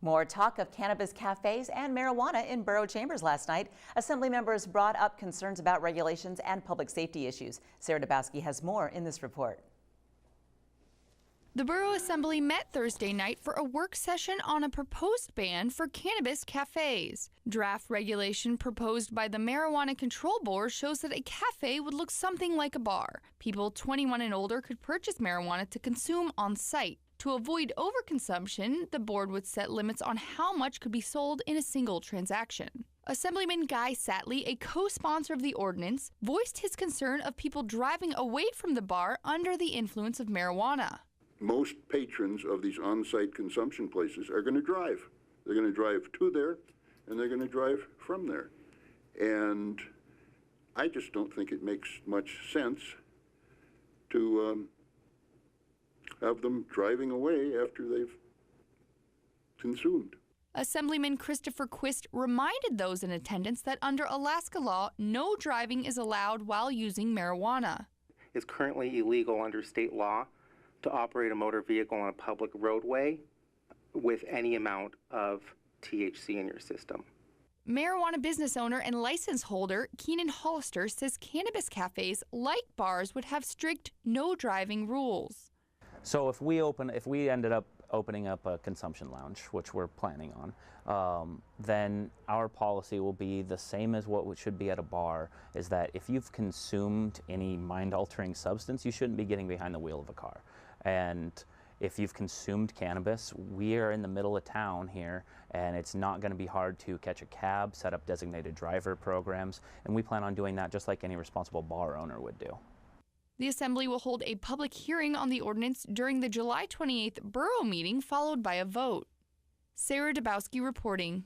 More talk of cannabis cafes and marijuana in borough chambers last night. Assembly members brought up concerns about regulations and public safety issues. Sarah Dabowski has more in this report. The Borough Assembly met Thursday night for a work session on a proposed ban for cannabis cafes. Draft regulation proposed by the Marijuana Control Board shows that a cafe would look something like a bar. People 21 and older could purchase marijuana to consume on site. To avoid overconsumption, the board would set limits on how much could be sold in a single transaction. Assemblyman Guy Satley, a co-sponsor of the ordinance, voiced his concern of people driving away from the bar under the influence of marijuana. Most patrons of these on-site consumption places are going to drive. They're going to drive to there, and they're going to drive from there. And I just don't think it makes much sense to have them driving away after they've consumed. Assemblyman Christopher Quist reminded those in attendance that under Alaska law, no driving is allowed while using marijuana. It's currently illegal under state law to operate a motor vehicle on a public roadway with any amount of THC in your system. Marijuana business owner and license holder Keenan Hollister says cannabis cafes, like bars, would have strict no driving rules. So if we ended up opening up a consumption lounge, which we're planning on, then our policy will be the same as what should be at a bar, is that if you've consumed any mind-altering substance, you shouldn't be getting behind the wheel of a car. And if you've consumed cannabis, we are in the middle of town here, and it's not going to be hard to catch a cab, set up designated driver programs, and we plan on doing that just like any responsible bar owner would do. The Assembly will hold a public hearing on the ordinance during the July 28th borough meeting, followed by a vote. Sarah Dabowski reporting.